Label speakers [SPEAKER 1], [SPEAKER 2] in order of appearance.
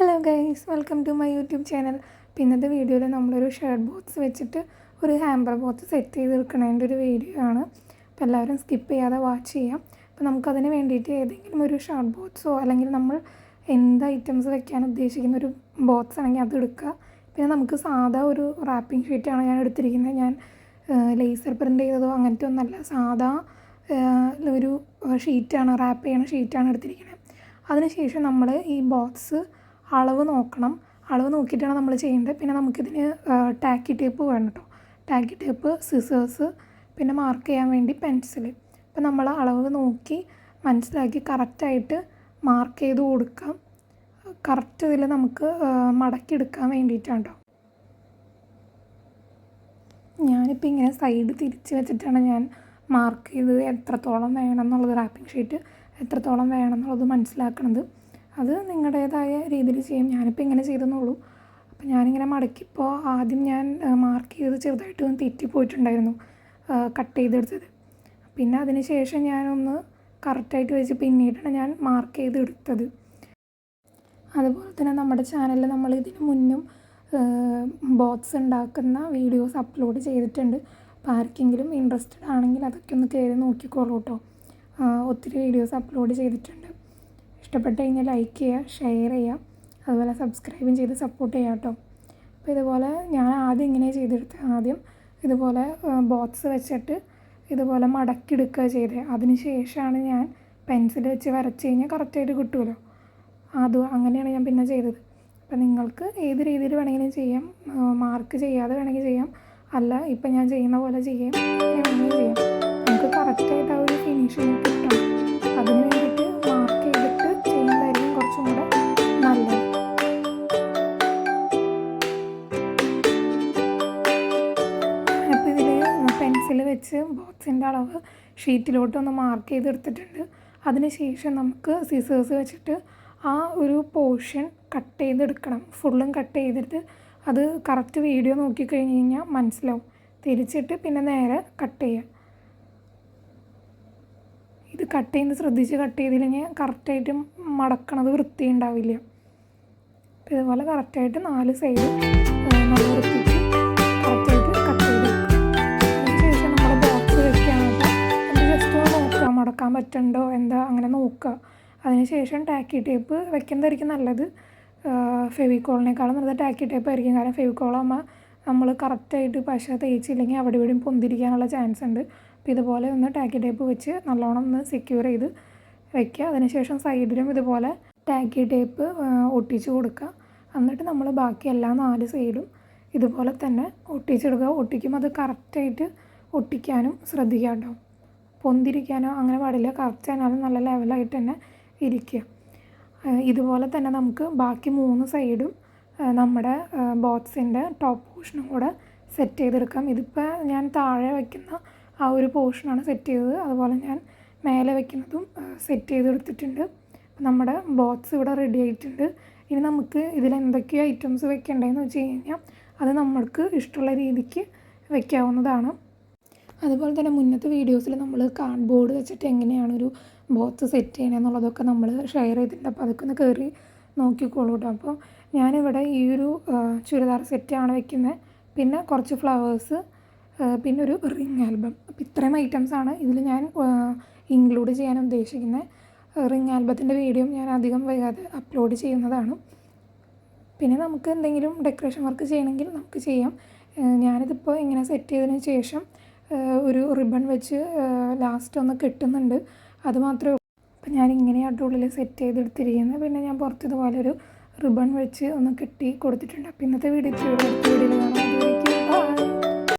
[SPEAKER 1] Hello guys, welcome to my YouTube channel. അപ്പോൾ ഇന്നത്തെ വീഡിയോയിൽ നമ്മളൊരു ഷർട്ട് ബോക്സ് വെച്ചിട്ട് ഒരു ഹാമ്പർ ബോക്സ് സെറ്റ് ചെയ്തെടുക്കണതിൻ്റെ ഒരു വീഡിയോ ആണ്. അപ്പോൾ എല്ലാവരും സ്കിപ്പ് ചെയ്യാതെ വാച്ച് ചെയ്യാം. അപ്പോൾ നമുക്കതിന് വേണ്ടിയിട്ട് ഏതെങ്കിലും ഒരു ഷർട്ട് ബോക്സോ അല്ലെങ്കിൽ നമ്മൾ എന്ത് ഐറ്റംസ് വെക്കാൻ ഉദ്ദേശിക്കുന്ന ഒരു ബോക്സ് ആണെങ്കിൽ അത് എടുക്കുക. പിന്നെ നമുക്ക് സാധാ ഒരു റാപ്പിംഗ് ഷീറ്റാണ് ഞാൻ എടുത്തിരിക്കുന്നത്. ഞാൻ ലേസർ പ്രിൻ്റ് ചെയ്തതോ അങ്ങനത്തെ ഒന്നല്ല, സാധാ ഒരു ഷീറ്റാണ്, റാപ്പ് ചെയ്യണ ഷീറ്റാണ് എടുത്തിരിക്കുന്നത്. അതിനുശേഷം നമ്മൾ ഈ ബോക്സ് അളവ് നോക്കണം. അളവ് നോക്കിയിട്ടാണ് നമ്മൾ ചെയ്യേണ്ടത്. പിന്നെ നമുക്കിതിന് ടാക്കി ടേപ്പ് വേണം കേട്ടോ. ടാക്കി ടേപ്പ്, സിസേഴ്സ്, പിന്നെ മാർക്ക് ചെയ്യാൻ വേണ്ടി പെൻസിൽ. അപ്പോൾ നമ്മൾ അളവ് നോക്കി മനസ്സിലാക്കി കറക്റ്റായിട്ട് മാർക്ക് ചെയ്ത് കൊടുക്കാം. കറക്റ്റ് ഇതിൽ നമുക്ക് മടക്കിയെടുക്കാൻ വേണ്ടിയിട്ടാണ് കേട്ടോ. ഞാനിപ്പോൾ ഇങ്ങനെ സൈഡ് തിരിച്ച് വെച്ചിട്ടാണ് ഞാൻ മാർക്ക് ചെയ്ത് എത്രത്തോളം വേണം എന്നുള്ളത്, റാപ്പിംഗ് ഷീറ്റ് എത്രത്തോളം വേണം എന്നുള്ളത് മനസ്സിലാക്കണത്. അത് നിങ്ങളുടേതായ രീതിയിൽ ചെയ്യും. ഞാനിപ്പോൾ ഇങ്ങനെ ചെയ്തെന്നുള്ളൂ. അപ്പോൾ ഞാനിങ്ങനെ മടക്കിയപ്പോൾ ആദ്യം ഞാൻ മാർക്ക് ചെയ്ത് ചെറുതായിട്ട് ഒന്ന് തെറ്റിപ്പോയിട്ടുണ്ടായിരുന്നു കട്ട് ചെയ്തെടുത്തത്. പിന്നെ അതിന് ശേഷം ഞാനൊന്ന് കറക്റ്റായിട്ട് വെച്ച് പിന്നീടാണ് ഞാൻ മാർക്ക് ചെയ്തെടുത്തത്. അതുപോലെ തന്നെ നമ്മുടെ ചാനലിൽ നമ്മൾ ഇതിന് മുന്നും ബോക്സ് ഉണ്ടാക്കുന്ന വീഡിയോസ് അപ്ലോഡ് ചെയ്തിട്ടുണ്ട്. അപ്പോൾ ആർക്കെങ്കിലും ഇൻട്രസ്റ്റഡ് ആണെങ്കിൽ അതൊക്കെ ഒന്ന് കയറി നോക്കിക്കോളൂ കേട്ടോ. ഒത്തിരി വീഡിയോസ് അപ്ലോഡ് ചെയ്തിട്ടുണ്ട്. ഇഷ്ടപ്പെട്ട് കഴിഞ്ഞാൽ ലൈക്ക് ചെയ്യുക, ഷെയർ ചെയ്യുക, അതുപോലെ സബ്സ്ക്രൈബും ചെയ്ത് സപ്പോർട്ട് ചെയ്യുക കേട്ടോ. അപ്പോൾ ഇതുപോലെ ഞാൻ ആദ്യം ഇങ്ങനെ ചെയ്തെടുത്തത്, ആദ്യം ഇതുപോലെ ബോക്സ് വെച്ചിട്ട് ഇതുപോലെ മടക്കിയെടുക്കുക ചെയ്തത്. അതിന് ശേഷമാണ് ഞാൻ പെൻസിൽ വെച്ച് വരച്ച് കഴിഞ്ഞാൽ കറക്റ്റായിട്ട് കിട്ടുമല്ലോ, അങ്ങനെയാണ് ഞാൻ പിന്നെ ചെയ്തത്. അപ്പോൾ നിങ്ങൾക്ക് ഏത് രീതിയിൽ വേണമെങ്കിലും ചെയ്യാം, മാർക്ക് ചെയ്യാതെ വേണമെങ്കിൽ ചെയ്യാം, അല്ല ഇപ്പം ഞാൻ ചെയ്യുന്ന പോലെ ചെയ്യാം, വേണമെങ്കിൽ ചെയ്യാം. നമുക്ക് കറക്റ്റായിട്ട് ആ ഒരു ഫിനിഷിങ് കിട്ടണം. അതിന് വേണ്ടിയിട്ട് മാർക്ക് ചെയ്തിട്ട് ചെയ്യുന്നതായിരിക്കും കുറച്ചും കൂടെ നല്ലത്. ഞാനിപ്പോൾ ഇതിൽ പെൻസിൽ വെച്ച് ബോക്സിൻ്റെ അളവ് ഷീറ്റിലോട്ടൊന്ന് മാർക്ക് ചെയ്തെടുത്തിട്ടുണ്ട്. അതിന് ശേഷം നമുക്ക് സിസേഴ്സ് വെച്ചിട്ട് ആ ഒരു പോർഷൻ കട്ട് ചെയ്തെടുക്കണം. ഫുള്ളും കട്ട് ചെയ്തിട്ട് അത് കറക്റ്റ് വീഡിയോ നോക്കിക്കഴിഞ്ഞ് കഴിഞ്ഞാൽ മനസ്സിലാവും. തിരിച്ചിട്ട് പിന്നെ നേരെ കട്ട് ചെയ്യുക. ഇത് കട്ട് ചെയ്യുന്നത് ശ്രദ്ധിച്ച് കട്ട് ചെയ്തില്ലെങ്കിൽ കറക്റ്റായിട്ട് മടക്കണത് വൃത്തി ഉണ്ടാവില്ല. അപ്പോൾ ഇതുപോലെ കറക്റ്റായിട്ട് 4 സൈഡ് നല്ല വൃത്തിക്ക് കറക്റ്റായിട്ട് കട്ട് ചെയ്ത് വെക്കുക. അതിനുശേഷം നമ്മൾ ബോക്സ് വെക്കുകയാണെങ്കിൽ അത് ജസ്റ്റ് നോക്കുക, മടക്കാൻ പറ്റുന്നുണ്ടോ എന്താ അങ്ങനെ നോക്കുക. അതിനുശേഷം ടാക്കി ടേപ്പ് വെക്കുന്നതായിരിക്കും നല്ലത്. ഫെവിക്കോളിനേക്കാളും നല്ലത് ടാക്കി ടേപ്പ് ആയിരിക്കും. കാരണം ഫെവിക്കോളാകുമ്പോൾ നമ്മൾ കറക്റ്റായിട്ട് പശ തേച്ചില്ലെങ്കിൽ അവിടെ ഇവിടെയും പൊന്തിരിക്കാനുള്ള ചാൻസ് ഉണ്ട്. അപ്പോൾ ഇതുപോലെ ഒന്ന് ടാക്കി ടേപ്പ് വെച്ച് നല്ലോണം ഒന്ന് സെക്യൂർ ചെയ്ത് വയ്ക്കുക. അതിനുശേഷം സൈഡിലും ഇതുപോലെ ടാക്കി ടേപ്പ് ഒട്ടിച്ച് കൊടുക്കുക. എന്നിട്ട് നമ്മൾ ബാക്കി എല്ലാ 4 സൈഡും ഇതുപോലെ തന്നെ ഒട്ടിച്ചെടുക്കുക. ഒട്ടിക്കുമ്പോൾ അത് കറക്റ്റായിട്ട് ഒട്ടിക്കാനും ശ്രദ്ധിക്കുക കേട്ടോ. പൊന്തിരിക്കാനോ അങ്ങനെ പാടില്ല, കറക്റ്റ് ആയാലും നല്ല ലെവലായിട്ട് തന്നെ ഇരിക്കുക. ഇതുപോലെ തന്നെ നമുക്ക് ബാക്കി 3 സൈഡും നമ്മുടെ ബോക്സിൻ്റെ ടോപ്പ് പോർഷനും കൂടെ സെറ്റ് ചെയ്തെടുക്കാം. ഇതിപ്പോൾ ഞാൻ താഴെ വയ്ക്കുന്ന ആ ഒരു പോർഷനാണ് സെറ്റ് ചെയ്തത്. അതുപോലെ ഞാൻ മേലെ വയ്ക്കുന്നതും സെറ്റ് ചെയ്തെടുത്തിട്ടുണ്ട്. നമ്മുടെ ബോക്സ് ഇവിടെ റെഡി ആയിട്ടുണ്ട്. ഇനി നമുക്ക് ഇതിൽ എന്തൊക്കെ ഐറ്റംസ് വെക്കേണ്ടതെന്ന് വെച്ച് കഴിഞ്ഞാൽ അത് നമ്മൾക്ക് ഇഷ്ടമുള്ള രീതിക്ക് വെക്കാവുന്നതാണ്. അതുപോലെ തന്നെ മുന്നത്തെ വീഡിയോസിൽ നമ്മൾ കാർഡ്ബോർഡ് വെച്ചിട്ട് എങ്ങനെയാണ് ഒരു ബോക്സ് സെറ്റ് ചെയ്യണമെന്നുള്ളതൊക്കെ നമ്മൾ ഷെയർ ചെയ്തിട്ടുണ്ട്. അപ്പോൾ അതൊക്കെ ഒന്ന് കയറി നോക്കിക്കോളൂ കേട്ടോ. അപ്പോൾ ഞാനിവിടെ ഈ ഒരു ചുരിദാർ സെറ്റാണ് വെക്കുന്നത്. പിന്നെ കുറച്ച് ഫ്ലവേഴ്സ്, പിന്നെ ഒരു റിംഗ് ആൽബം. അപ്പോൾ ഇത്രയും ഐറ്റംസാണ് ഇതിൽ ഞാൻ ഇൻക്ലൂഡ് ചെയ്യാൻ ഉദ്ദേശിക്കുന്നത്. റിംഗ് ആൽബത്തിൻ്റെ വീഡിയോ ഞാൻ അധികം വൈകാതെ അപ്ലോഡ് ചെയ്യുന്നതാണ്. പിന്നെ നമുക്ക് എന്തെങ്കിലും ഡെക്കറേഷൻ വർക്ക് ചെയ്യണമെങ്കിൽ നമുക്ക് ചെയ്യാം. ഞാനിതിപ്പോൾ ഇങ്ങനെ സെറ്റ് ചെയ്തതിന് ശേഷം ഒരു റിബൺ വെച്ച് ലാസ്റ്റ് ഒന്ന് കെട്ടുന്നുണ്ട്, അത് മാത്രമേ ഉള്ളൂ. അപ്പം ഞാനിങ്ങനെയാണ് ഉള്ളിൽ സെറ്റ് ചെയ്തെടുത്തിരിക്കുന്നത്. പിന്നെ ഞാൻ പുറത്ത് ഇതുപോലെ ഒരു റിബൺ വെച്ച് ഒന്ന് കെട്ടി കൊടുത്തിട്ടുണ്ട്. അപ്പോൾ ഇന്നത്തെ വീഡിയോ കാണാം.